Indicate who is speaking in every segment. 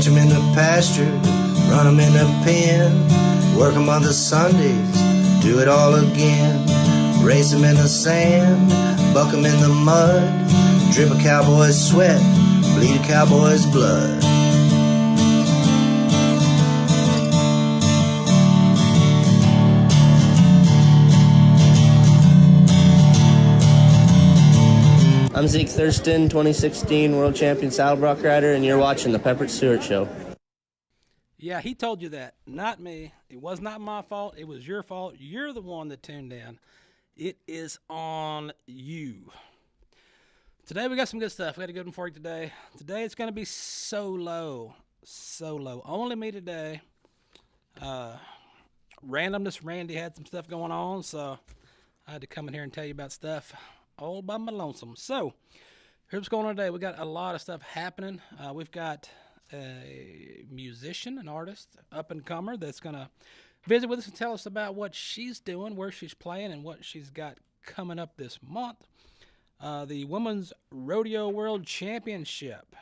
Speaker 1: Catch 'em in the pasture, run 'em in the pen, work 'em on the Sundays, do it all again. Race 'em in the sand, buck 'em in the mud, drip a cowboy's sweat, bleed a cowboy's blood.
Speaker 2: I'm Zeke Thurston, 2016 World Champion Saddlebrock Rider, and you're watching The Pepper Stewart Show.
Speaker 3: Yeah, he told you that, not me. It was not my fault. It was your fault. You're the one that tuned in. It is on you. Today we got some good stuff. We got a good one for you today. Today it's going to be solo. Only me today. Randomness Randy had some stuff going on, so I had to come in here and tell you about stuff all by my lonesome. So, here's what's going on today. We got a lot of stuff happening. We've got a musician, an artist, up-and-comer that's going to visit with us and tell us about what she's doing, where she's playing, and what she's got coming up this month. The Women's Rodeo World Championship.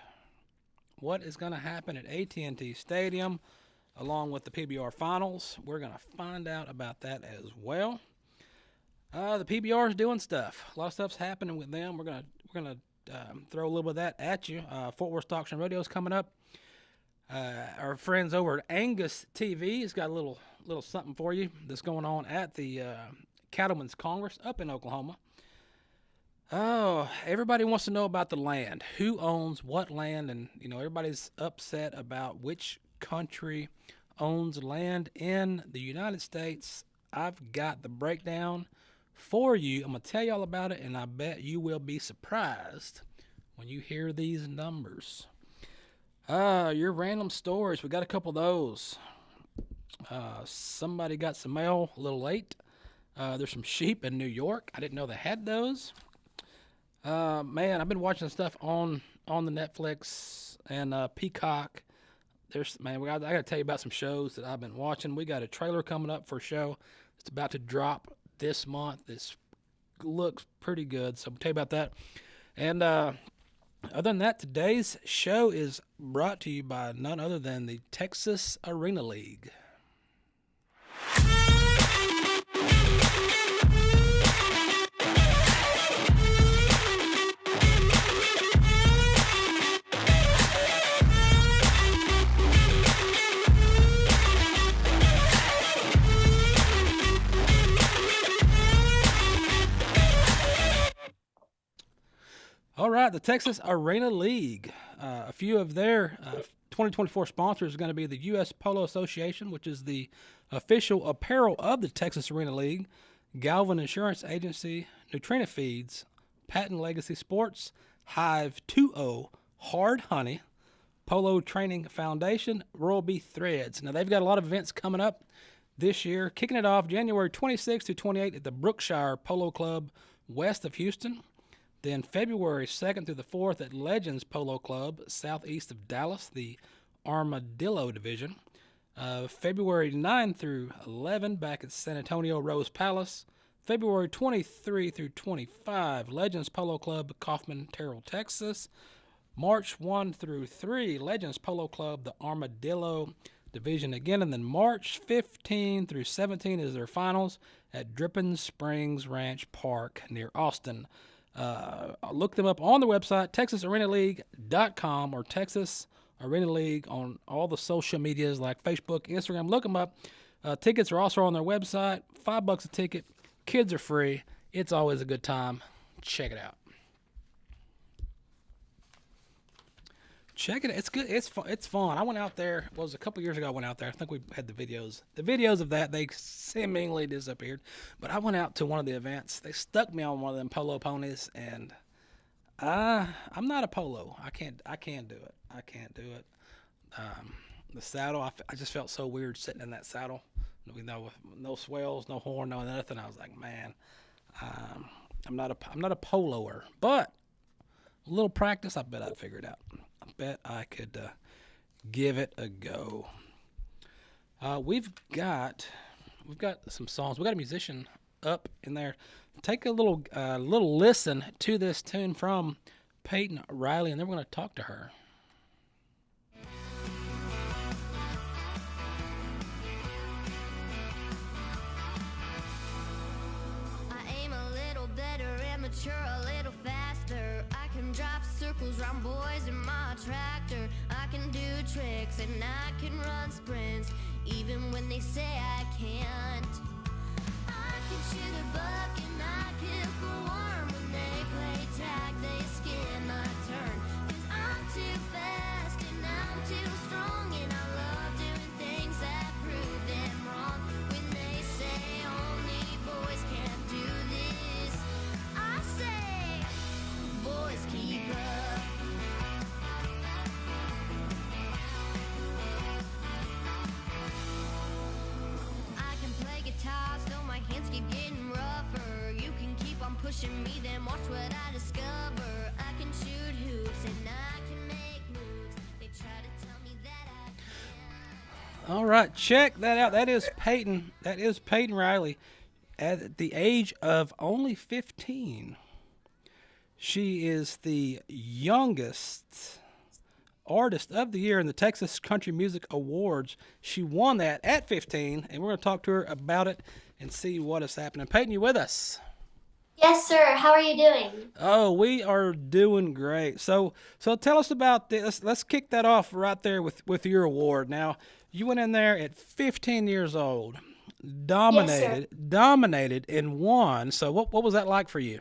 Speaker 3: What is going to happen at AT&T Stadium, along with the PBR Finals. We're going to find out about that as well. The PBR is doing stuff. A lot of stuff's happening with them. We're gonna throw a little bit of that at you. Fort Worth Stock and Rodeo is coming up. Our friends over at Angus TV has got a little something for you that's going on at the Cattlemen's Congress up in Oklahoma. Oh, everybody wants to know about the land. Who owns what land? And everybody's upset about which country owns land in the United States. I've got the breakdown for you. I'm going to tell you all about it, and I bet you will be surprised when you hear these numbers. Your random stories, we got a couple of those. Somebody got some mail a little late. There's some sheep in New York. I didn't know they had those. Man, I've been watching stuff on the Netflix and Peacock. I got to tell you about some shows that I've been watching. We got a trailer coming up for a show that's about to drop this month. This looks pretty good, so I'll tell you about that. And other than that, today's show is brought to you by none other than the Texas Arena League. All right, the Texas Arena League. A few of their 2024 sponsors are going to be the U.S. Polo Association, which is the official apparel of the Texas Arena League, Galvin Insurance Agency, Neutrina Feeds, Patent Legacy Sports, Hive 2.0, Hard Honey, Polo Training Foundation, Royal Bee Threads. Now, they've got a lot of events coming up this year, kicking it off January 26th to 28th at the Brookshire Polo Club west of Houston. Then February 2nd through the 4th at Legends Polo Club, southeast of Dallas, the Armadillo Division. February 9 through 11 back at San Antonio Rose Palace. February 23 through 25, Legends Polo Club, Kaufman, Terrell, Texas. March 1 through 3, Legends Polo Club, the Armadillo Division again. And then March 15 through 17 is their finals at Dripping Springs Ranch Park near Austin. Look them up on the website, TexasArenaLeague.com or Texas Arena League on all the social medias like Facebook, Instagram. Look them up. Tickets are also on their website. $5 a ticket. Kids are free. It's always a good time. Check it out. Check it. It's good. It's fun. I went out there. It was a couple years ago. I went out there. I think we had the videos. The videos of that, they seemingly disappeared. But I went out to one of the events. They stuck me on one of them polo ponies, and I'm not a polo. I can't do it. I can't do it. The saddle, I just felt so weird sitting in that saddle. With no swells, no horn, no nothing. I was like, man, I'm not a poloer. But a little practice, I bet I'd figure it out. I bet I could give it a go. We've got some songs. We got a musician up in there. Take a little listen to this tune from Payton Riley, and then we're going to talk to her.
Speaker 4: mature a little faster. I can drive circles round boys in my tractor. I can do tricks and I can run sprints, even when they say I can't. I can shoot a buck and I kick a worm. When they play tag, they skin my turn. 'Cause I'm too fast and I'm too strong, and I love doing things that prove them wrong. When they say only boys can't do this, I say, boys keep up. I can play guitar, so my hands keep getting rougher. You can keep on pushing me, then watch what I discover. I can shoot hoops and I can make moves. They try to tell me that I can't.
Speaker 3: All right, check that out. That is Payton. That is Payton Riley. At the age of only 15, she is the youngest Artist of the Year in the Texas Country Music Awards. She won that at 15, and we're going to talk to her about it and see what is happening. Payton, you with us?
Speaker 5: Yes, sir. How are you doing?
Speaker 3: Oh, we are doing great. So tell us about this. Let's kick that off right there with your award. Now, you went in there at 15 years old, dominated and won. So what was that like for you?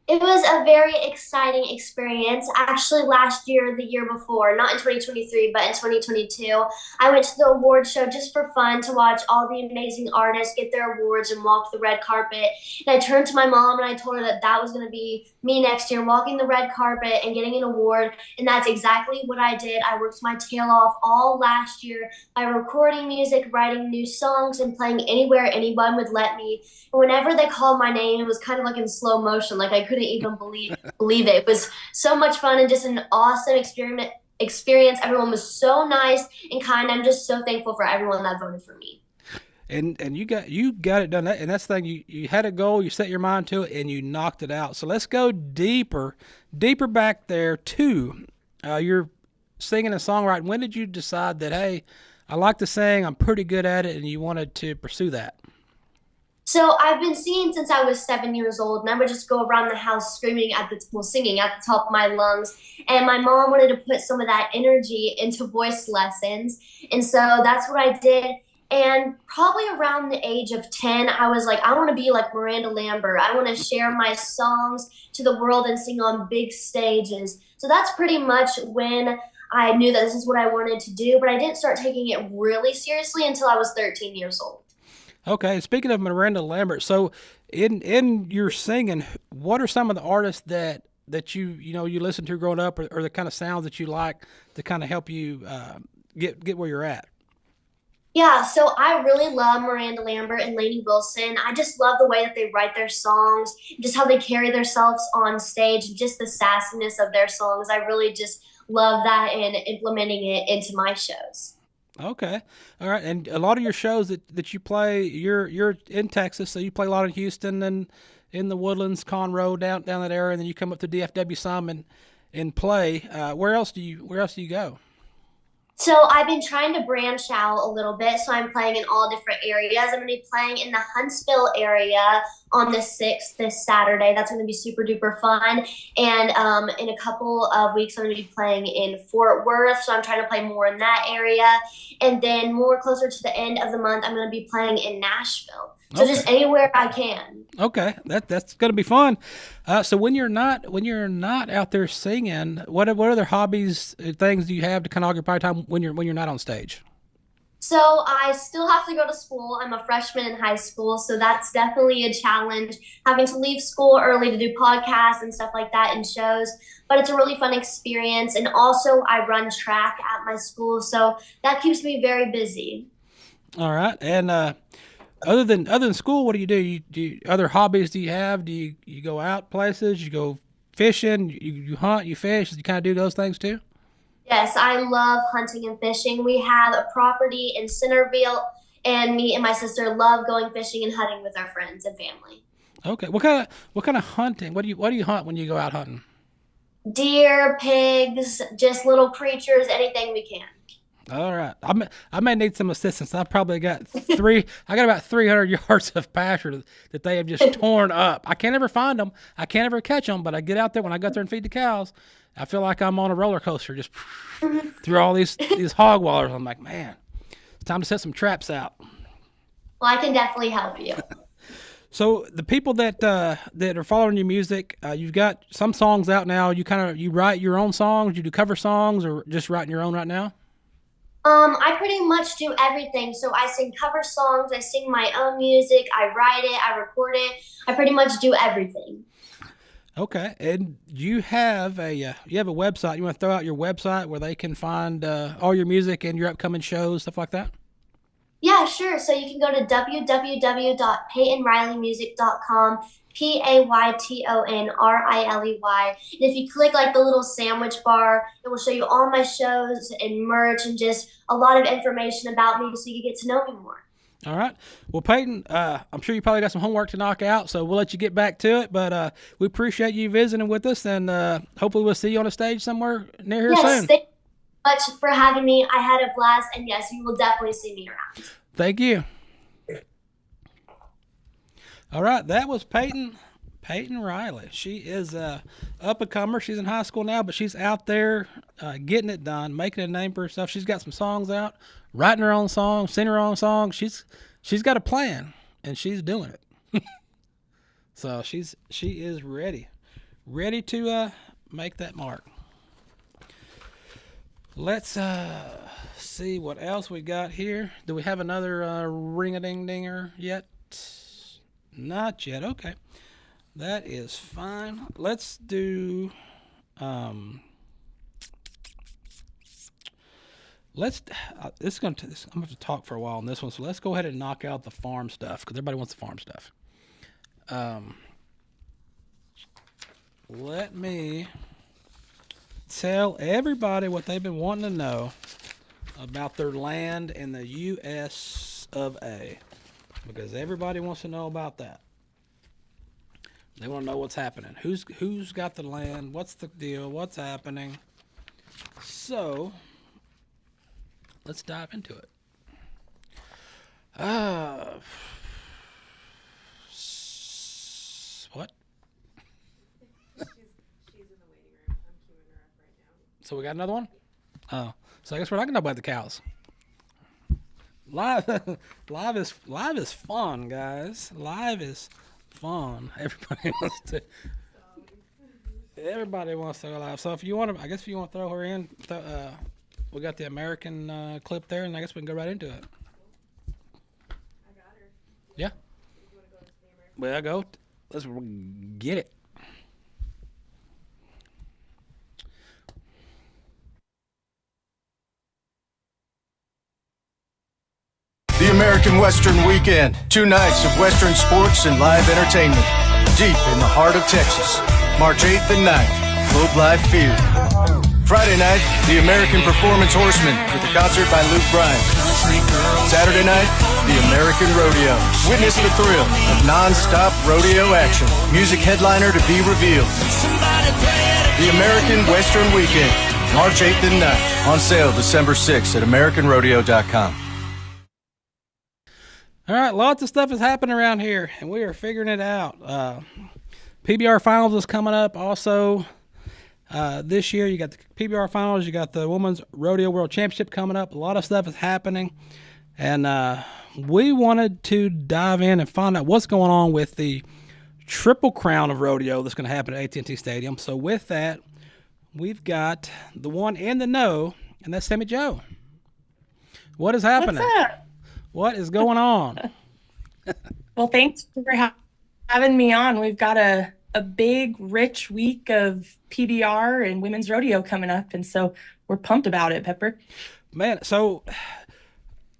Speaker 5: It was a very exciting experience. Actually, last year, the year before, not in 2023, but in 2022, I went to the award show just for fun to watch all the amazing artists get their awards and walk the red carpet. And I turned to my mom and I told her that that was going to be me next year, walking the red carpet and getting an award. And that's exactly what I did. I worked my tail off all last year by recording music, writing new songs, and playing anywhere anyone would let me. And whenever they called my name, it was kind of like in slow motion, like I couldn't even believe it. It was so much fun and just an awesome experience. Everyone was so nice and kind. I'm just so thankful for everyone that voted for me.
Speaker 3: And you got it done. And that's the thing. You had a goal. You set your mind to it, and you knocked it out. So let's go deeper back there to your singing and songwriting. When did you decide that, hey, I like to sing, I'm pretty good at it, and you wanted to pursue that?
Speaker 5: So I've been singing since I was 7 years old, and I would just go around the house singing at the top of my lungs. And my mom wanted to put some of that energy into voice lessons, and so that's what I did. And probably around the age of 10, I was like, I want to be like Miranda Lambert. I want to share my songs to the world and sing on big stages. So that's pretty much when I knew that this is what I wanted to do, but I didn't start taking it really seriously until I was 13 years old.
Speaker 3: Okay, speaking of Miranda Lambert, so in your singing, what are some of the artists that you listen to growing up, or the kind of sounds that you like to kind of help you get where you're at?
Speaker 5: Yeah, so I really love Miranda Lambert and Lainey Wilson. I just love the way that they write their songs, just how they carry themselves on stage, and just the sassiness of their songs. I really just love that and implementing it into my shows.
Speaker 3: Okay. All right. And a lot of your shows that you play, you're in Texas, so you play a lot in Houston and in the Woodlands, Conroe, down that area, and then you come up to DFW some and play. Where else do you go?
Speaker 5: So I've been trying to branch out a little bit, so I'm playing in all different areas. I'm going to be playing in the Huntsville area on the 6th, this Saturday. That's going to be super duper fun. And in a couple of weeks, I'm going to be playing in Fort Worth, so I'm trying to play more in that area. And then more closer to the end of the month, I'm going to be playing in Nashville. So
Speaker 3: Okay.
Speaker 5: Just anywhere I can.
Speaker 3: Okay, that's going to be fun. So when you're not out there singing, what other hobbies, things do you have to kind of occupy time when you're not on stage?
Speaker 5: So I still have to go to school. I'm a freshman in high school, so that's definitely a challenge, having to leave school early to do podcasts and stuff like that and shows. But it's a really fun experience. And also I run track at my school, so that keeps me very busy.
Speaker 3: All right, and other than school, what do you do? Other hobbies do you have? Do you go out places? You go fishing? You hunt? You fish? You kind of do those things too?
Speaker 5: Yes, I love hunting and fishing. We have a property in Centerville, and me and my sister love going fishing and hunting with our friends and family.
Speaker 3: Okay, what kind of hunting? What do you hunt when you go out hunting?
Speaker 5: Deer, pigs, just little creatures, anything we can.
Speaker 3: All right. I may need some assistance. I probably got I got about 300 yards of pasture that they have just torn up. I can't ever find them. I can't ever catch them, but I get out there when I go out there and feed the cows. I feel like I'm on a roller coaster just through all these hog wallers. I'm like, man, it's time to set some traps out.
Speaker 5: Well, I can definitely help you.
Speaker 3: So the people that are following your music, you've got some songs out now. You write your own songs. You do cover songs, or just writing your own right now?
Speaker 5: I pretty much do everything. So I sing cover songs, I sing my own music, I write it, I record it. I pretty much do everything.
Speaker 3: Okay, and you have a website. You want to throw out your website where they can find all your music and your upcoming shows, stuff like that?
Speaker 5: Yeah, sure. So you can go to www.paytonrileymusic.com, PaytonRiley. And if you click like the little sandwich bar, it will show you all my shows and merch and just a lot of information about me so you can get to know me more.
Speaker 3: All right. Well, Payton, I'm sure you probably got some homework to knock out, so we'll let you get back to it. But we appreciate you visiting with us, and hopefully we'll see you on a stage somewhere near here soon.
Speaker 5: Thank you much for having me. I had a blast, and yes, you will definitely see me around.
Speaker 3: Thank you. All right, that was Payton Riley. She is a up-and-comer. She's in high school now, but she's out there getting it done, making a name for herself. She's got some songs out, writing her own songs, singing her own songs. She's got a plan, and she's doing it. So she is ready to make that mark. Let's see what else we got here. Do we have another ring-a-ding-dinger yet? Not yet. Okay, that is fine. Let's do. I'm going to have to talk for a while on this one, so let's go ahead and knock out the farm stuff because everybody wants the farm stuff. Let me tell everybody what they've been wanting to know about their land in the U.S. of A. Because everybody wants to know about that. They want to know what's happening. Who's got the land? What's the deal? What's happening? So, let's dive into it. What?
Speaker 6: She's in the waiting room. I'm queuing her up right now.
Speaker 3: So we got another one? Oh, so I guess we're not gonna know about the cows. Live is fun, guys. Live is fun. Everybody wants to go live. So if you want to throw her in, we got the American clip there, and I guess we can go right into it.
Speaker 6: I got her.
Speaker 3: Yeah.
Speaker 6: You want to go to the American?
Speaker 3: Well, go. Let's get it.
Speaker 7: The American Western Weekend. 2 nights of Western sports and live entertainment. Deep in the heart of Texas. March 8th and 9th, Globe Life Field. Friday night, the American Performance Horsemen with a concert by Luke Bryan. Saturday night, the American Rodeo. Witness the thrill of non-stop rodeo action. Music headliner to be revealed. The American Western Weekend. March 8th and 9th. On sale December 6th at AmericanRodeo.com.
Speaker 3: All right, lots of stuff is happening around here, and we are figuring it out. PBR Finals is coming up also this year. You got the PBR Finals, you got the Women's Rodeo World Championship coming up. A lot of stuff is happening, and we wanted to dive in and find out what's going on with the Triple Crown of Rodeo that's going to happen at AT&T Stadium. So with that, we've got the one in the know, and that's Sami Joe. What is happening?
Speaker 8: What's up?
Speaker 3: What is going on?
Speaker 8: Well, thanks for having me on. We've got a big, rich week of PBR and women's rodeo coming up, and so we're pumped about it, Pepper.
Speaker 3: Man, so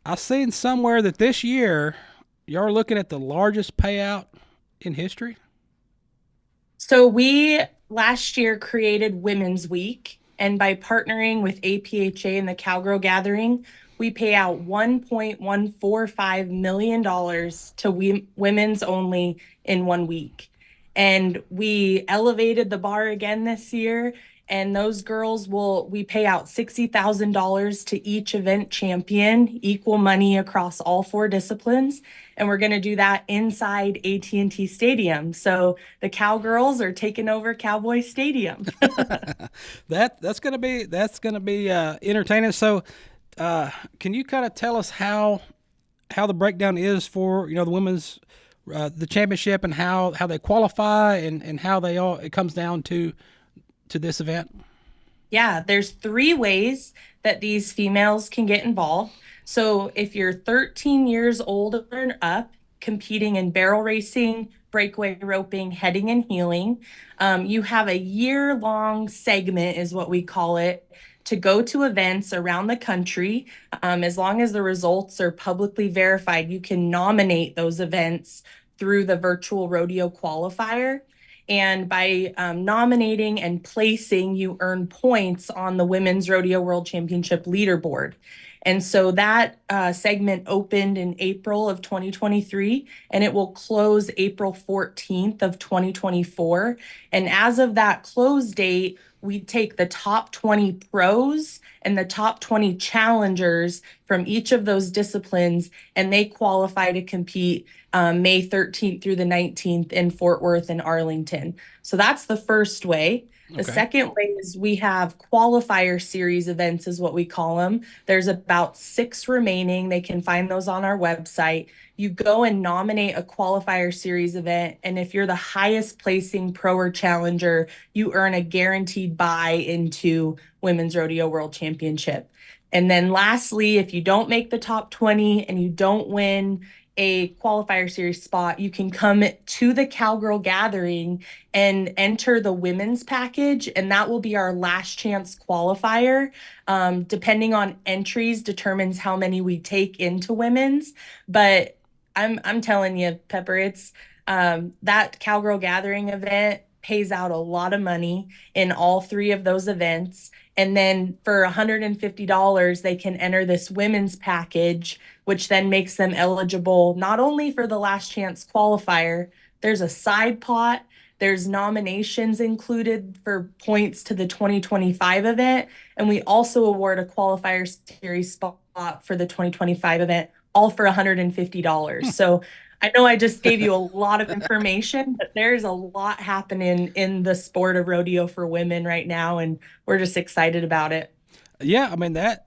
Speaker 3: I've seen somewhere that this year you're looking at the largest payout in history.
Speaker 8: So we last year created Women's Week, and by partnering with APHA and the Cowgirl Gathering, we pay out $1.145 million to women's only in 1 week. And we elevated the bar again this year, And those girls we pay out $60,000 to each event champion, equal money across all 4 disciplines. And we're going to do that inside AT&T Stadium. So the Cowgirls are taking over Cowboy Stadium.
Speaker 3: That's going to be entertaining. So, can you kind of tell us how the breakdown is for the women's the championship, and how they qualify, and how it comes down to this event?
Speaker 8: Yeah, there's 3 ways that these females can get involved. So if you're 13 years old and up, competing in barrel racing, breakaway roping, heading, and heeling, you have a year-long segment, is what we call it, to go to events around the country. As long as the results are publicly verified, you can nominate those events through the virtual rodeo qualifier. And by nominating and placing, you earn points on the Women's Rodeo World Championship leaderboard. And so that segment opened in April of 2023, and it will close April 14th of 2024. And as of that close date, we take the top 20 pros and the top 20 challengers from each of those disciplines, and they qualify to compete May 13th through the 19th in Fort Worth and Arlington. So that's the first way. The second way is we have qualifier series events, is what we call them. There's about 6 remaining. They can find those on our website. You go and nominate a qualifier series event, and if you're the highest placing pro or challenger, you earn a guaranteed buy into Women's Rodeo World Championship. And then lastly, if you don't make the top 20 and you don't win a qualifier series spot, you can come to the Cowgirl Gathering and enter the women's package, and that will be our last chance qualifier. Depending on entries determines how many we take into women's, but I'm telling you, Pepper, it's that Cowgirl Gathering event pays out a lot of money in all 3 of those events. And then for $150, they can enter this women's package, which then makes them eligible not only for the last chance qualifier, there's a side pot, there's nominations included for points to the 2025 event, and we also award a qualifier series spot for the 2025 event, all for $150. So I know I just gave you a lot of information, but there's a lot happening in the sport of rodeo for women right now, and we're just excited about it.
Speaker 3: Yeah, I mean that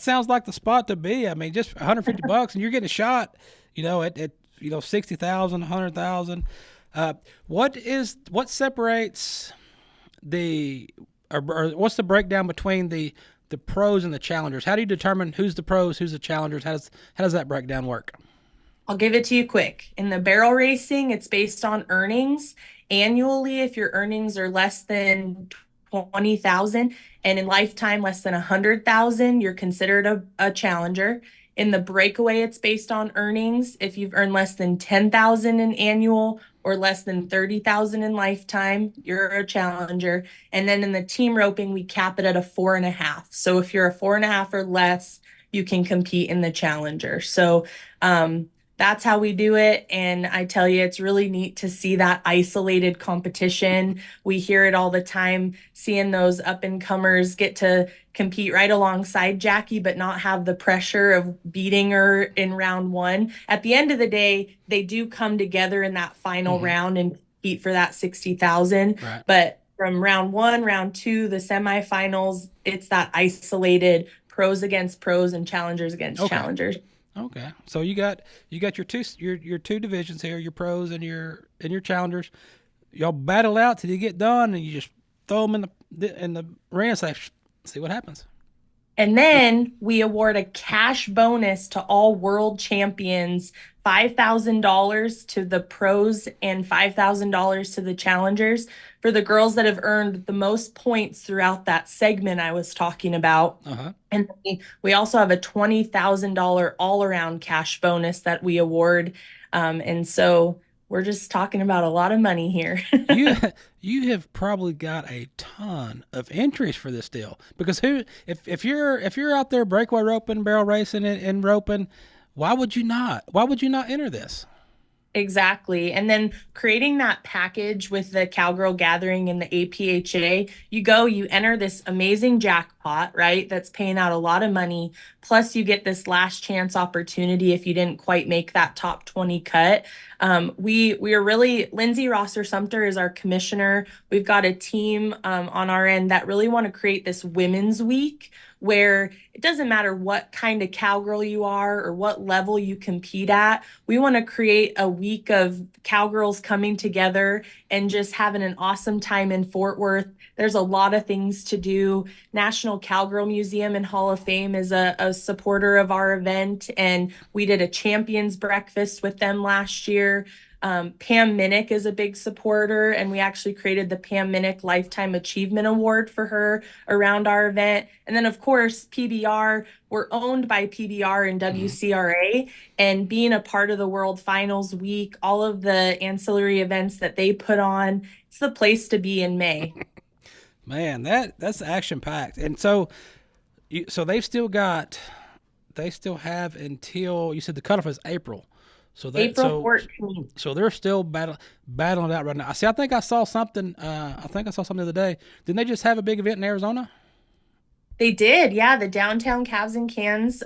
Speaker 3: sounds like the spot to be. I mean, just $150 and you're getting a shot, at 60,000, 100,000. What separates or what's the breakdown between the pros and the challengers? How do you determine who's the pros, who's the challengers? How does that breakdown work?
Speaker 8: I'll give it to you quick. In the barrel racing, it's based on earnings. Annually, if your earnings are less than 20,000 and in lifetime less than 100,000, you're considered a challenger. In the breakaway, it's based on earnings. If you've earned less than 10,000 in annual or less than 30,000 in lifetime, you're a challenger. And then in the team roping, we cap it at a 4.5. So if you're a 4.5 or less, you can compete in the challenger. So that's how we do it. And I tell you, it's really neat to see that isolated competition. We hear it all the time, seeing those up-and-comers get to compete right alongside Jackie, but not have the pressure of beating her in round 1. At the end of the day, they do come together in that final round and compete for that 60,000. Right. But from round 1, round 2, the semifinals, it's that isolated pros against pros and challengers against challengers.
Speaker 3: Okay, so you got your two divisions here, your pros and your challengers. Y'all battle out till you get done, and you just throw them in the arena. See what happens.
Speaker 8: And then we award a cash bonus to all world champions, $5,000 to the pros and $5,000 to the challengers for the girls that have earned the most points throughout that segment I was talking about. And we also have a $20,000 all-around cash bonus that we award. And so we're just talking about a lot of money here.
Speaker 3: You have probably got a ton of entries for this deal, because if you're out there breakaway roping, barrel racing, and roping, why would you not enter this?
Speaker 8: Exactly. And then creating that package with the Cowgirl Gathering and the APHA, you enter this amazing jackpot, right? That's paying out a lot of money. Plus, you get this last chance opportunity if you didn't quite make that top 20 cut. We are really, Lindsay Rosser Sumter is our commissioner. We've got a team on our end that really want to create this women's week where it doesn't matter what kind of cowgirl you are or what level you compete at. We want to create a week of cowgirls coming together and just having an awesome time in Fort Worth. There's a lot of things to do. National Cowgirl Museum and Hall of Fame is a supporter of our event, and we did a champions breakfast with them last year. Pam Minnick is a big supporter, and we actually created the Pam Minnick Lifetime Achievement Award for her around our event. And then, of course, PBR, we're owned by PBR and WCRA, and being a part of the World Finals Week, all of the ancillary events that they put on, it's the place to be in May.
Speaker 3: Man, that's action packed. And so they still have until, you said the cutoff is April. So
Speaker 8: April 14th.
Speaker 3: So they're still battling it out right now. See, I think I saw something the other day. Didn't they just have a big event in Arizona?
Speaker 8: They did, yeah. The Downtown Calves and Cans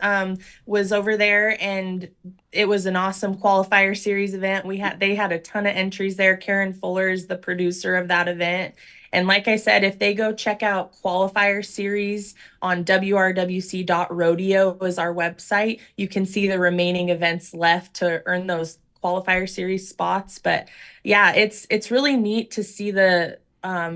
Speaker 8: was over there, and it was an awesome qualifier series event. They had a ton of entries there. Karen Fuller is the producer of that event. And like I said, if they go check out qualifier series on wrwc.rodeo is our website, you can see the remaining events left to earn those qualifier series spots. But yeah, it's really neat to see the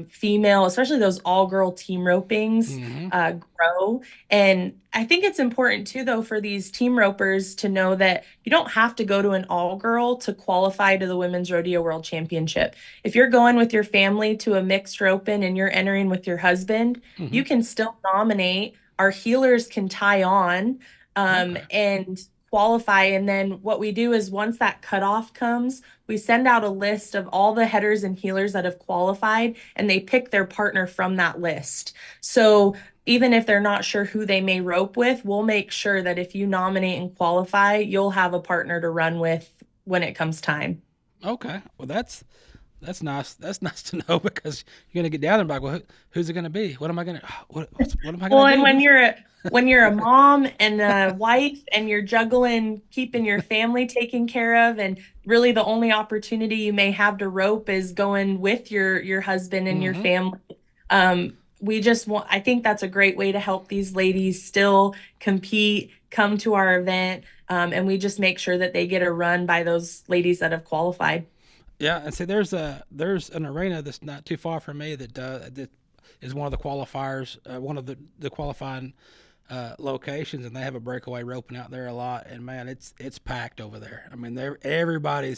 Speaker 8: female, especially those all-girl team ropings, grow. And I think it's important too, though, for these team ropers to know that you don't have to go to an all-girl to qualify to the Women's Rodeo World Championship. If you're going with your family to a mixed roping and you're entering with your husband, you can still nominate. Our healers can tie on and qualify. And then what we do is once that cutoff comes, we send out a list of all the headers and healers that have qualified, and they pick their partner from that list. So even if they're not sure who they may rope with, we'll make sure that if you nominate and qualify, you'll have a partner to run with when it comes time.
Speaker 3: Okay. Well, that's nice. That's nice to know, because you're gonna get down there and be like, well, who's it gonna be? What am I gonna do?
Speaker 8: And when you're a mom and a wife and you're juggling keeping your family taken care of, and really the only opportunity you may have to rope is going with your husband and your family. I think that's a great way to help these ladies still compete, come to our event, and we just make sure that they get a run by those ladies that have qualified.
Speaker 3: Yeah, and see, there's an arena that's not too far from me that is one of the qualifiers, one of the qualifying locations, and they have a breakaway roping out there a lot. And man, it's packed over there. I mean, everybody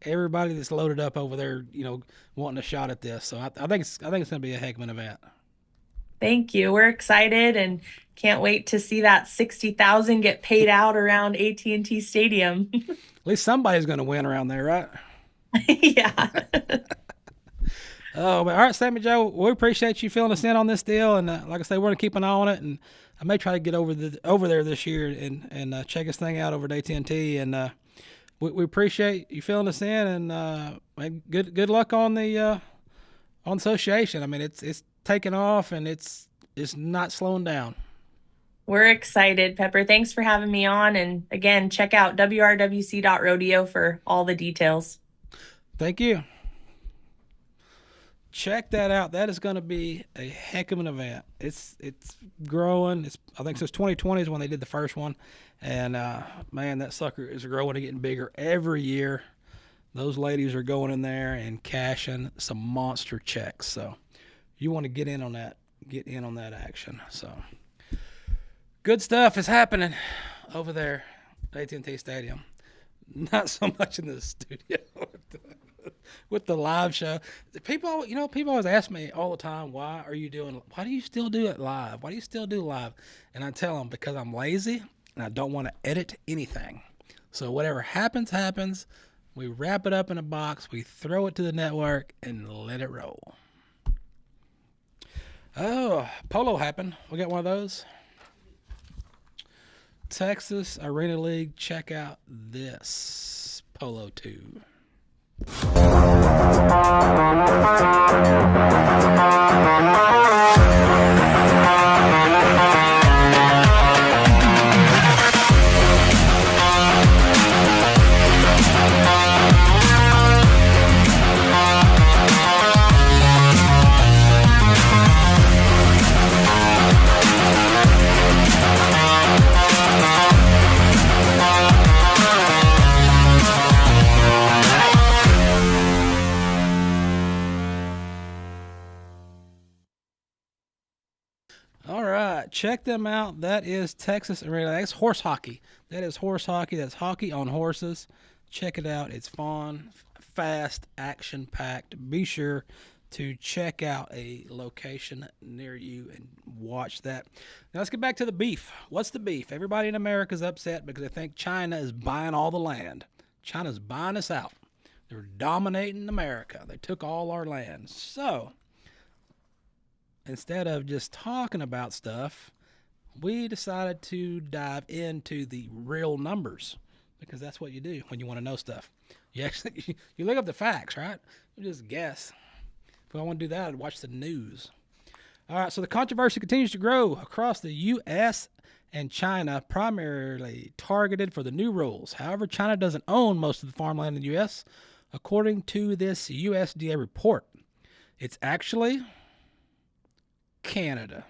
Speaker 3: that's loaded up over there, wanting a shot at this. So I think it's going to be a heck of an event.
Speaker 8: Thank you. We're excited and can't wait to see that 60,000 get paid out around AT&T Stadium.
Speaker 3: At least somebody's going to win around there, right?
Speaker 8: Yeah.
Speaker 3: Oh, all right, Sammy Joe, we appreciate you filling us in on this deal, and like I say, we're going to keep an eye on it, and I may try to get over there this year and check this thing out over at AT&T, and we appreciate you filling us in, and good luck on the association. I mean, it's taking off, and it's not slowing down.
Speaker 8: We're excited, Pepper. Thanks for having me on, and again, check out wrwc.rodeo for all the details.
Speaker 3: Thank you. Check that out. That is going to be a heck of an event. It's growing. I think since 2020 is when they did the first one, and man, that sucker is growing and getting bigger every year. Those ladies are going in there and cashing some monster checks. So you want to get in on that action. So good stuff is happening over there at AT&T Stadium. Not so much in the studio with the live show. People always ask me all the time, why do you still do it live? Why do you still do live? And I tell them, because I'm lazy and I don't want to edit anything. So whatever happens. We wrap it up in a box, we throw it to the network, and let it roll. Oh, polo happened. We got one of those. Texas Arena League. Check out this Polo 2. All right, check them out. That is Texas Arena. That's horse hockey. That is horse hockey. That's hockey on horses. Check it out. It's fun, fast, action-packed. Be sure to check out a location near you and watch that. Now let's get back to the beef. What's the beef? Everybody in America is upset because they think China is buying all the land. China's buying us out. They're dominating America. They took all our land. So instead of just talking about stuff, we decided to dive into the real numbers, because that's what you do when you want to know stuff. You actually you look up the facts, right? You just guess. If I want to do that, I'd watch the news. All right, so the controversy continues to grow across the U.S. and China, primarily targeted for the new rules. However, China doesn't own most of the farmland in the U.S., according to this USDA report. It's actually Canada.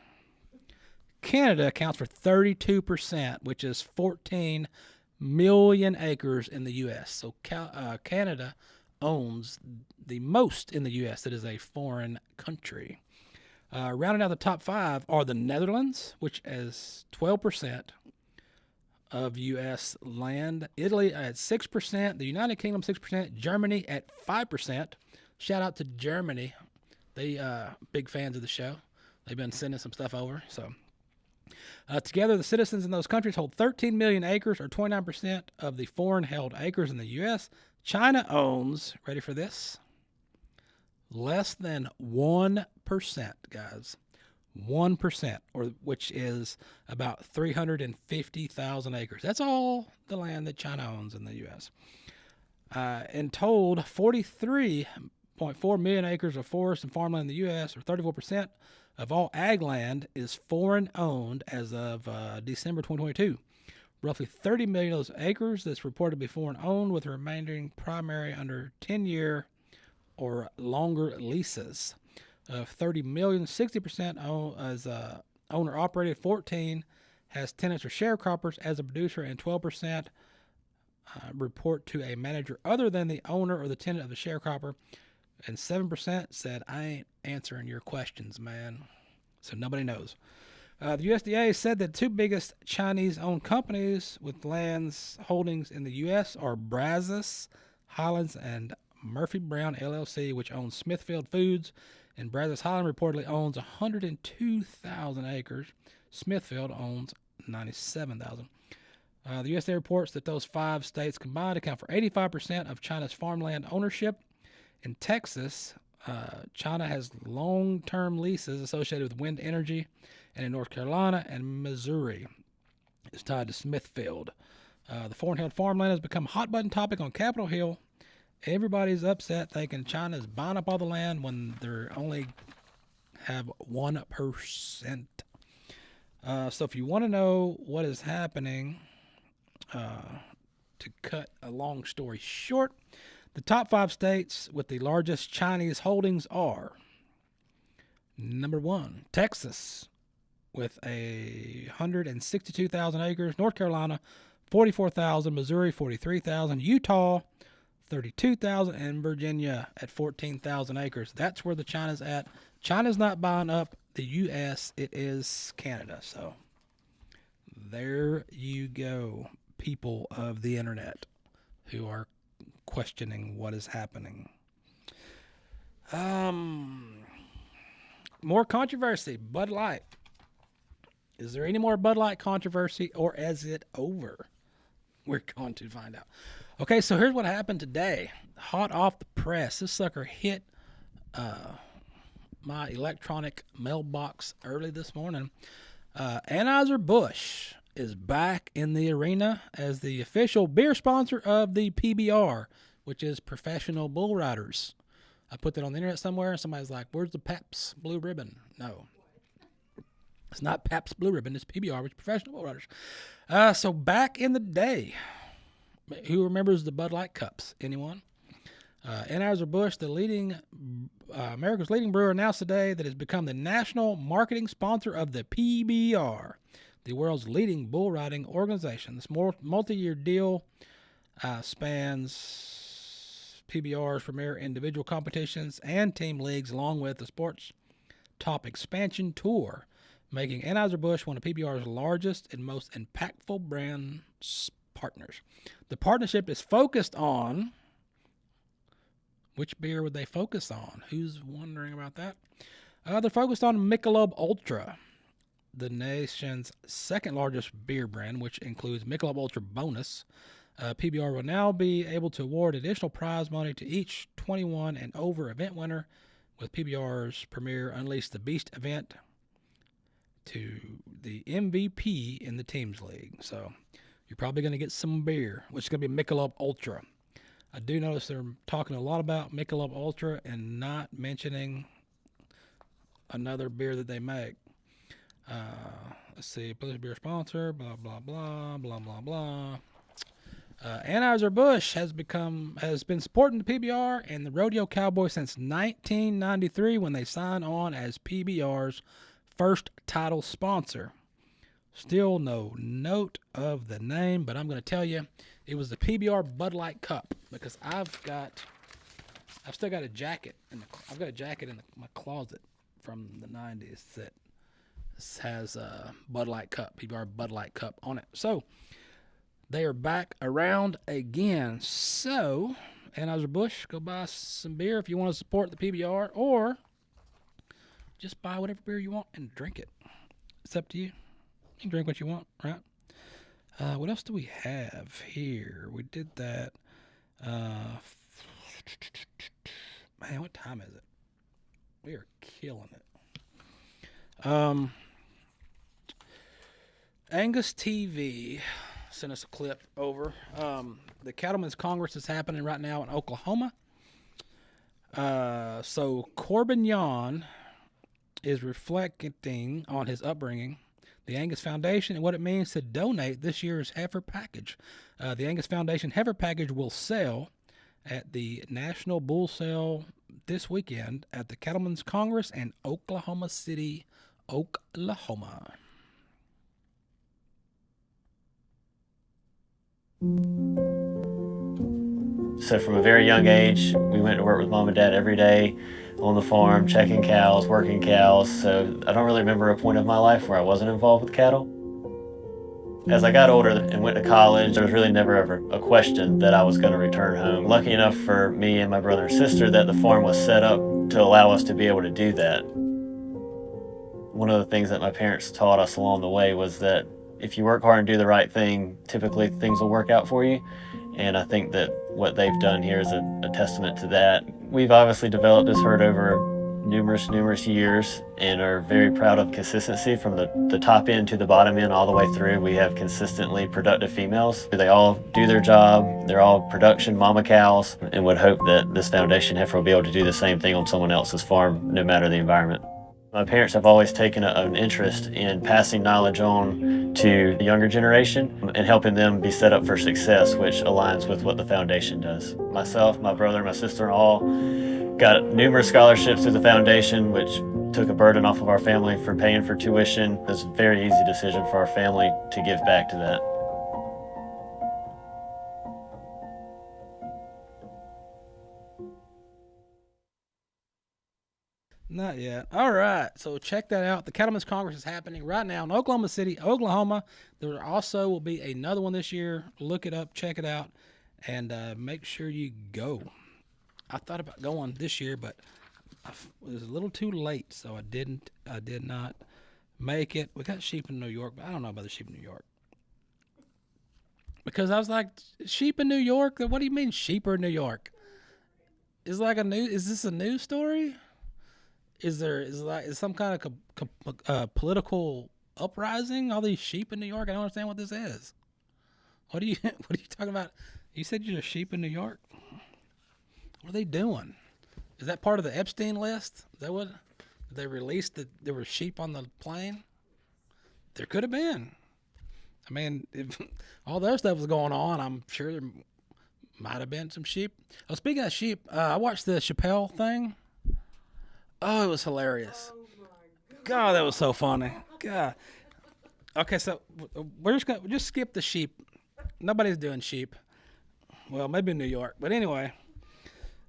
Speaker 3: Canada accounts for 32%, which is 14 million acres in the U.S. So Canada owns the most in the U.S. that is a foreign country. Rounding out the top five are the Netherlands, which is 12% of U.S. land. Italy at 6%. The United Kingdom 6%. Germany at 5%. Shout out to Germany. They big fans of the show. They've been sending some stuff over. So together, the citizens in those countries hold 13 million acres, or 29% of the foreign-held acres in the U.S. China owns, ready for this, less than 1%, guys. 1%, or which is about 350,000 acres. That's all the land that China owns in the U.S. And told 43.4 million acres of forest and farmland in the U.S., or 34% of all ag land, is foreign-owned as of December 2022. Roughly 30 million of those acres that's reported to be foreign-owned, with the remaining primary under 10-year or longer leases. Of 30 million, 60% as owner-operated, 14 has tenants or sharecroppers as a producer, and 12% report to a manager other than the owner or the tenant of the sharecropper, and 7% said, "I ain't answering your questions, man." So nobody knows. The USDA said that two biggest Chinese-owned companies with lands holdings in the U.S. are Brazos Highlands and Murphy Brown LLC, which owns Smithfield Foods, and Brazos Highland reportedly owns 102,000 acres. Smithfield owns 97,000. The USDA reports that those 5 states combined account for 85% of China's farmland ownership. In Texas, China has long-term leases associated with wind energy, and in North Carolina and Missouri is tied to Smithfield. The foreign-held farmland has become a hot-button topic on Capitol Hill. Everybody's upset, thinking China's buying up all the land when they only have 1%. So if you want to know what is happening, to cut a long story short, the top 5 states with the largest Chinese holdings are: number 1, Texas, with 162,000 acres. North Carolina, 44,000. Missouri, 43,000. Utah, 32,000. And Virginia at 14,000 acres. That's where the China's at. China's not buying up the U.S. It is Canada. So there you go, people of the internet who are questioning what is happening. More controversy. Bud Light. Is there any more Bud Light controversy, or is it over? We're going to find out. Okay, so here's what happened today. Hot off the press. This sucker hit my electronic mailbox early this morning. Anheuser-Busch is back in the arena as the official beer sponsor of the PBR, which is Professional Bull Riders. I put that on the internet somewhere, and somebody's like, "Where's the Pabst Blue Ribbon?" No, it's not Pabst Blue Ribbon. It's PBR, which is Professional Bull Riders. So back in the day, who remembers the Bud Light cups? Anyone? Anheuser-Busch, America's leading brewer, announced today that it has become the national marketing sponsor of the PBR, the world's leading bull riding organization. This multi-year deal spans PBR's premier individual competitions and team leagues, along with the sport's top expansion tour, making Anheuser-Busch one of PBR's largest and most impactful brand partners. The partnership is focused on... Which beer would they focus on? Who's wondering about that? They're focused on Michelob Ultra, the nation's second largest beer brand, which includes Michelob Ultra Bonus. PBR will now be able to award additional prize money to each 21 and over event winner, with PBR's premier Unleash the Beast event to the MVP in the Teams League. So you're probably going to get some beer, which is going to be Michelob Ultra. I do notice they're talking a lot about Michelob Ultra and not mentioning another beer that they make. Let's see, please beer sponsor, blah, blah, blah, blah, blah, blah. Anheuser-Busch has been supporting the PBR and the Rodeo Cowboys since 1993 when they signed on as PBR's first title sponsor. Still no note of the name, but I'm going to tell you, it was the PBR Bud Light Cup, because I've still got a jacket I've got a jacket in my closet from the 90s that has a Bud Light Cup, PBR Bud Light Cup on it. So they are back around again. So Anheuser-Busch, go buy some beer if you want to support the PBR, or just buy whatever beer you want and drink it. It's up to you. You can drink what you want, right? What else do we have here? We did that. Man, what time is it? We are killing it. Angus TV sent us a clip over. The Cattlemen's Congress is happening right now in Oklahoma. So Corbin Yon is reflecting on his upbringing, the Angus Foundation, and what it means to donate this year's heifer package. The Angus Foundation heifer package will sell at the National Bull Sale this weekend at the Cattlemen's Congress in Oklahoma City, Oklahoma.
Speaker 9: So from a very young age, we went to work with Mom and Dad every day on the farm, checking cows, working cows. So I don't really remember a point of my life where I wasn't involved with cattle. As I got older and went to college, there was really never ever a question that I was going to return home. Lucky enough for me and my brother and sister that the farm was set up to allow us to be able to do that. One of the things that my parents taught us along the way was that if you work hard and do the right thing, typically things will work out for you. And I think that what they've done here is a testament to that. We've obviously developed this herd over numerous years and are very proud of consistency from the top end to the bottom end all the way through. We have consistently productive females. They all do their job. They're all production mama cows, and would hope that this foundation heifer will be able to do the same thing on someone else's farm, no matter the environment. My parents have always taken an interest in passing knowledge on to the younger generation and helping them be set up for success, which aligns with what the foundation does. Myself, my brother, my sister all got numerous scholarships through the foundation, which took a burden off of our family for paying for tuition. It was a very easy decision for our family to give back to that.
Speaker 3: Not yet. All right. So check that out. The Cattlemen's Congress is happening right now in Oklahoma City, Oklahoma. There also will be another one this year. Look it up, check it out, and make sure you go. I thought about going this year, but it was a little too late, so I did not make it. We got sheep in New York, but I don't know about the sheep in New York. Because I was like, sheep in New York? What do you mean sheep are in New York? Is this a news story? Is some kind of political uprising? All these sheep in New York? I don't understand what this is. What are you talking about? You said you're a sheep in New York? What are they doing? Is that part of the Epstein list? Is that what they released, that there were sheep on the plane? There could have been. I mean, if all that stuff was going on, I'm sure there might have been some sheep. Oh, speaking of sheep, I watched the Chappelle thing. Oh, it was hilarious. God, that was so funny. God. Okay, so we're just gonna just skip the sheep. Nobody's doing sheep. Well, maybe in New York, but anyway.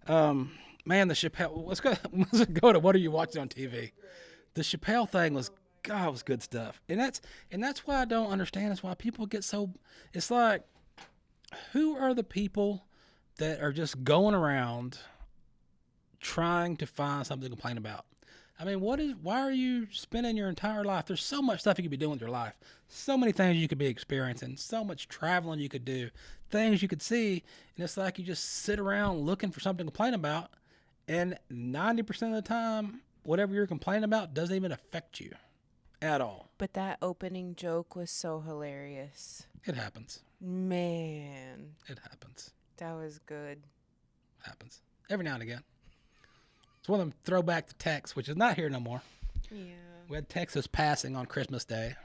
Speaker 3: Man, the Chappelle. Let's go to what are you watching on TV? The Chappelle thing was good stuff, and that's why I don't understand. It's why people get so. It's like, who are the people that are just going around trying to find something to complain about? I mean, why are you spending your entire life? There's so much stuff you could be doing with your life. So many things you could be experiencing. So much traveling you could do. Things you could see. And it's like you just sit around looking for something to complain about. And 90% of the time, whatever you're complaining about doesn't even affect you at all.
Speaker 10: But that opening joke was so hilarious.
Speaker 3: It happens.
Speaker 10: Man.
Speaker 3: It happens.
Speaker 10: That was good.
Speaker 3: It happens. Every now and again. It's one of them throwback to Tex, which is not here no more.
Speaker 10: Yeah.
Speaker 3: We had Texas passing on Christmas Day.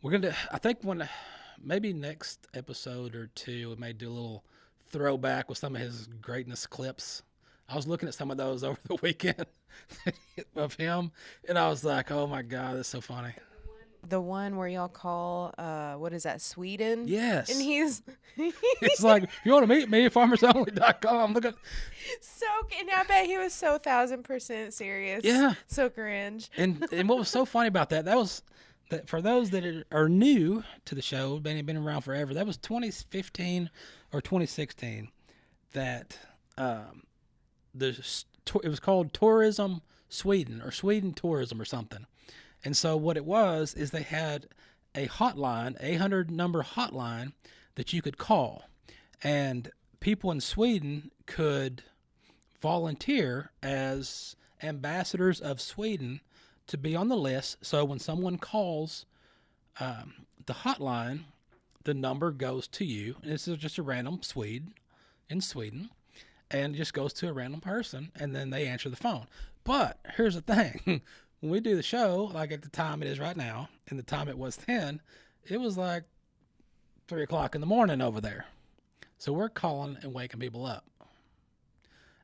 Speaker 3: I think maybe next episode or two, we may do a little throwback with some of his greatness clips. I was looking at some of those over the weekend of him, and I was like, oh my God, that's so funny.
Speaker 10: The one where y'all call, what is that, Sweden?
Speaker 3: Yes.
Speaker 10: And he's...
Speaker 3: It's like, if you want to meet me, farmersonly.com. Look at...
Speaker 10: And I bet he was so 1,000% serious.
Speaker 3: Yeah.
Speaker 10: So cringe.
Speaker 3: And what was so funny about that was that for those that are new to the show, been around forever, that was 2015 or 2016 that it was called Tourism Sweden or Sweden Tourism or something. And so what it was is they had a hotline, 800 number hotline that you could call. And people in Sweden could volunteer as ambassadors of Sweden to be on the list. So when someone calls the hotline, the number goes to you. And this is just a random Swede in Sweden. And it just goes to a random person. And then they answer the phone. But here's the thing. When we do the show, like at the time it is right now, and the time it was then, it was like 3 o'clock in the morning over there. So we're calling and waking people up.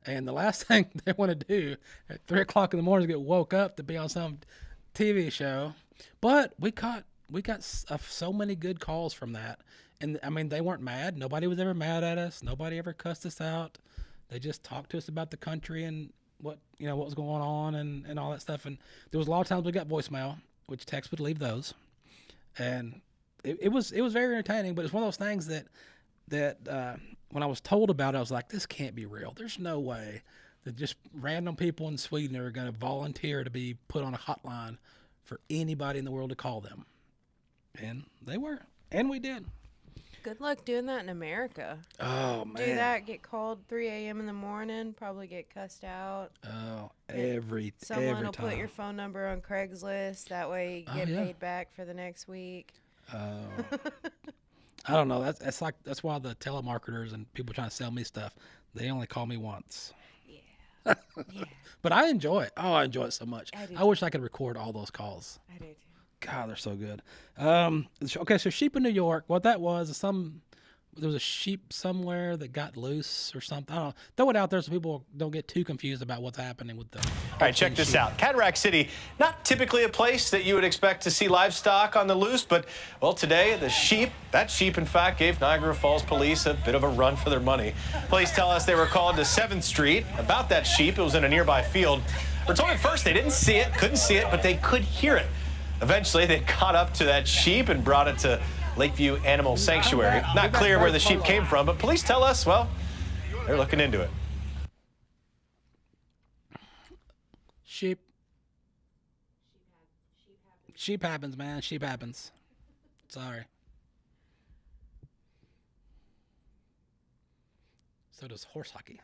Speaker 3: And the last thing they want to do at 3 o'clock in the morning is get woke up to be on some TV show. But we got so many good calls from that. And I mean, they weren't mad. Nobody was ever mad at us. Nobody ever cussed us out. They just talked to us about the country and what was going on and all that stuff. And there was a lot of times we got voicemail, which Tex would leave those. And it was very entertaining, but it's one of those things that when I was told about it, I was like, this can't be real. There's no way that just random people in Sweden are going to volunteer to be put on a hotline for anybody in the world to call them. And they were. And we did.
Speaker 10: Good luck doing that in America.
Speaker 3: Oh, man.
Speaker 10: Do that, get called 3 a.m. in the morning, probably get cussed out.
Speaker 3: Oh, every
Speaker 10: Someone will
Speaker 3: time.
Speaker 10: put your phone number on Craigslist. That way you get paid back for the next week.
Speaker 3: Oh. I don't know. That's why the telemarketers and people trying to sell me stuff, they only call me once.
Speaker 10: Yeah. Yeah.
Speaker 3: But I enjoy it. Oh, I enjoy it so much. I wish I could record all those calls.
Speaker 10: I do too.
Speaker 3: God, they're so good. Okay, so sheep in New York. What that was there was a sheep somewhere that got loose or something. I don't know. Throw it out there so people don't get too confused about what's happening with the.
Speaker 11: All right, check this out. Cataract City, not typically a place that you would expect to see livestock on the loose, but, well, today, that sheep, in fact, gave Niagara Falls police a bit of a run for their money. Police tell us they were called to 7th Street about that sheep. It was in a nearby field. We're told at first they didn't see it, couldn't see it, but they could hear it. Eventually, they caught up to that sheep and brought it to Lakeview Animal Sanctuary. Not clear where the sheep came from, but police tell us, well, they're looking into it.
Speaker 3: Sheep happens, man. Sheep happens. Sorry. So does horse hockey.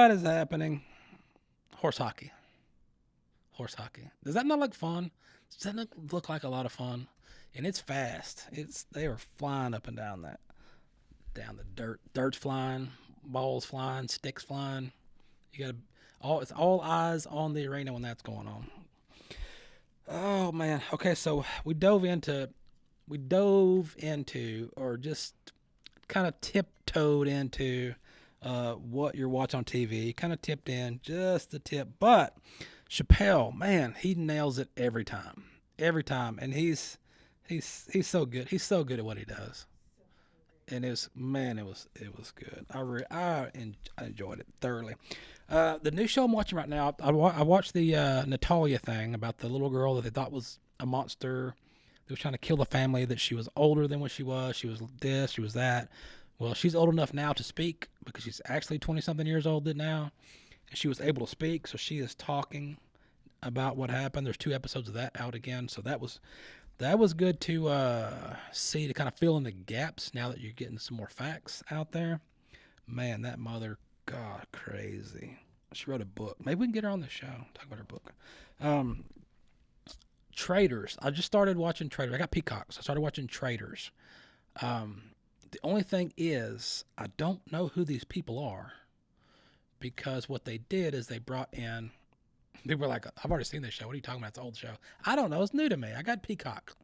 Speaker 3: What is happening? Horse hockey. Horse hockey. Does that not look fun? Does that not look like a lot of fun? And it's fast. They are flying up and down the dirt. Dirt's flying, balls flying, sticks flying. It's all eyes on the arena when that's going on. Oh man. Okay, so we dove into or just kind of tiptoed into what you're watching on TV. Kind of tipped in just the tip, but Chappelle, man, he nails it every time, and he's so good. He's so good at what he does, and it was good. I enjoyed it thoroughly. The new show I'm watching right now, I watched the Natalia thing about the little girl that they thought was a monster. They was trying to kill the family, that she was older than what she was. She was this, she was that. Well, she's old enough now to speak because she's actually 20-something years old now. And she was able to speak, so she is talking about what happened. There's 2 episodes of that out again, so that was good to see, to kind of fill in the gaps now that you're getting some more facts out there. Man, that mother, God, crazy. She wrote a book. Maybe we can get her on the show, talk about her book. Traitors. I just started watching Traitors. I got Peacock, so I started watching Traitors. The only thing is, I don't know who these people are, because what they did is they brought in, they were like, I've already seen this show. What are you talking about? It's an old show. I don't know. It's new to me. I got Peacock.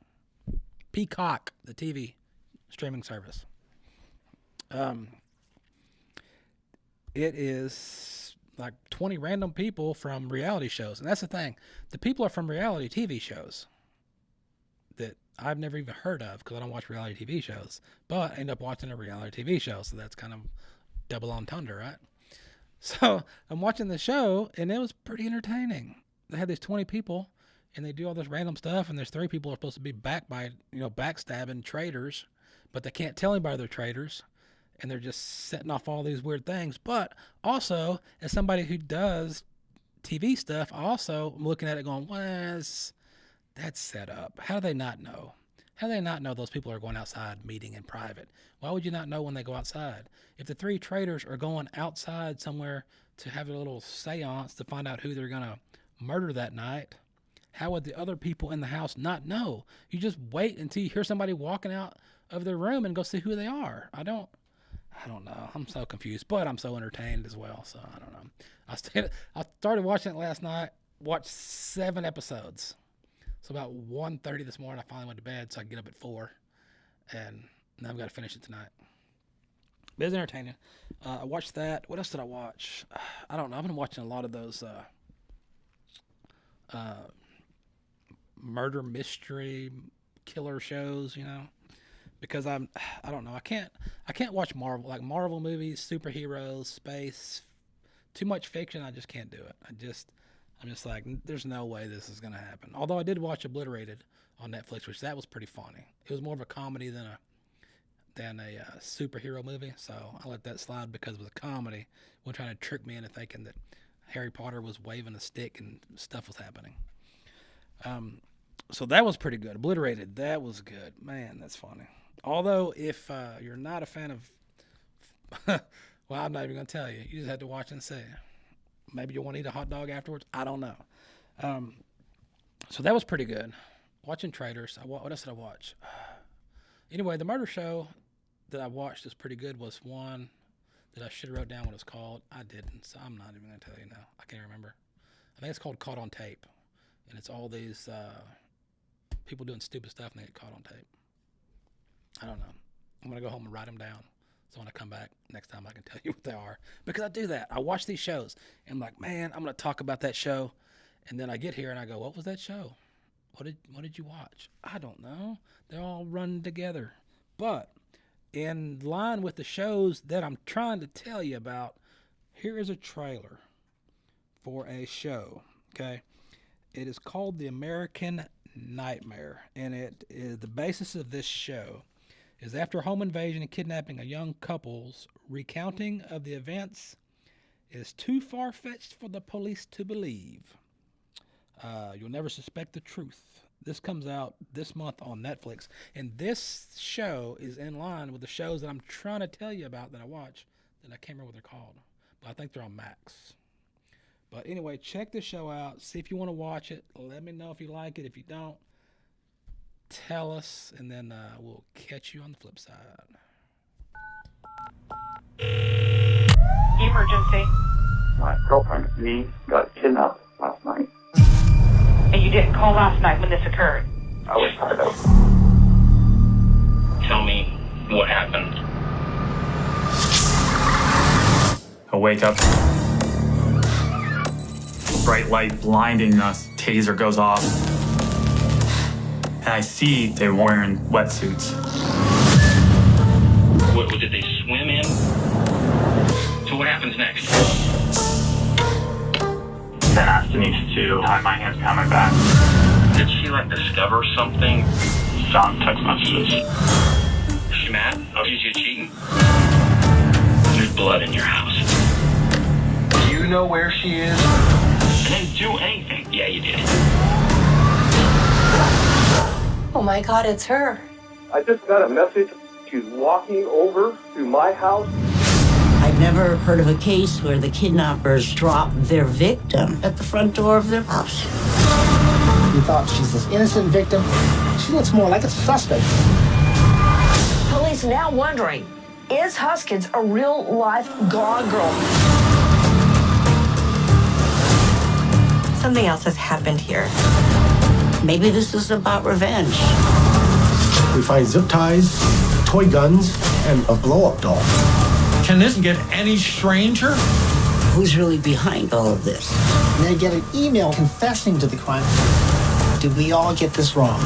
Speaker 3: Peacock, the TV streaming service. It is like 20 random people from reality shows. And that's the thing. The people are from reality TV shows that I've never even heard of because I don't watch reality TV shows. But I end up watching a reality TV show. So that's kind of double entendre, right? So I'm watching the show, and it was pretty entertaining. They had these 20 people, and they do all this random stuff, and there's 3 people who are supposed to be backed by, backstabbing traitors, but they can't tell anybody they're traitors, and they're just setting off all these weird things. But also, as somebody who does TV stuff, I also am looking at it going, well, that's set up. How do they not know? How do they not know those people are going outside meeting in private? Why would you not know when they go outside? If the 3 traitors are going outside somewhere to have a little seance to find out who they're going to murder that night, how would the other people in the house not know? You just wait until you hear somebody walking out of their room and go see who they are. I don't know. I'm so confused, but I'm so entertained as well. So I don't know. I started watching it last night, watched 7 episodes. So about 1:30 this morning, I finally went to bed, so I can get up at 4, and now I've got to finish it tonight. But it's entertaining. I watched that. What else did I watch? I don't know. I've been watching a lot of those murder mystery killer shows, because I don't know. I can't watch Marvel movies, superheroes, space, too much fiction. I just can't do it. I'm just like, there's no way this is going to happen. Although I did watch Obliterated on Netflix, which that was pretty funny. It was more of a comedy than a superhero movie, so I let that slide because it was a comedy. One trying to trick me into thinking that Harry Potter was waving a stick and stuff was happening. So that was pretty good. Obliterated, that was good. Man, that's funny. Although, if you're not a fan of, well, I'm not even going to tell you. You just have to watch and see. Maybe you'll want to eat a hot dog afterwards. I don't know. So that was pretty good. Watching Traitors. What else did I watch? Anyway, the murder show that I watched is pretty good. Was one that I should have wrote down what it's called. I didn't, so I'm not even going to tell you now. I can't remember. I think it's called Caught on Tape. And it's all these people doing stupid stuff and they get caught on tape. I don't know. I'm going to go home and write them down. So when I come back next time, I can tell you what they are. Because I do that. I watch these shows. And I'm like, man, I'm going to talk about that show. And then I get here and I go, what was that show? What did you watch? I don't know. They're all run together. But in line with the shows that I'm trying to tell you about, here is a trailer for a show. Okay. It is called The American Nightmare. And it is the basis of this show is after a home invasion and kidnapping a young couple's recounting of the events is too far-fetched for the police to believe. You'll never suspect the truth. This comes out this month on Netflix. And this show is in line with the shows that I'm trying to tell you about that I watch that I can't remember what they're called. I think they're on Max. But anyway, check the show out. See if you want to watch it. Let me know if you like it. If you don't, tell us, and then we'll catch you on the flip side.
Speaker 12: Emergency.
Speaker 13: My girlfriend and me got kidnapped last night.
Speaker 12: And you didn't call last night when this occurred?
Speaker 13: I was tied up.
Speaker 14: Tell me what happened.
Speaker 15: I wake up. Bright light blinding us. Taser goes off. And I see they're wearing wetsuits.
Speaker 14: What did they swim in? So what happens next?
Speaker 15: Then Asta needs to tie my hands behind my back.
Speaker 14: Did she discover something?
Speaker 15: Found text messages.
Speaker 14: Is she mad? Oh, she's cheating. There's blood in your house.
Speaker 16: Do you know where she is?
Speaker 14: I didn't do anything. Yeah, you did.
Speaker 17: Oh my God, it's her.
Speaker 16: I just got a message. She's walking over to my house.
Speaker 18: I've never heard of a case where the kidnappers drop their victim at the front door of their house.
Speaker 19: We thought she's this innocent victim. She looks more like a suspect.
Speaker 17: Police now wondering, is Huskins a real-life Gone Girl?
Speaker 18: Something else has happened here. Maybe this is about revenge.
Speaker 19: We find zip ties, toy guns, and a blow-up doll.
Speaker 16: Can this get any stranger?
Speaker 18: Who's really behind all of this?
Speaker 19: And they get an email confessing to the crime. Did we all get this wrong?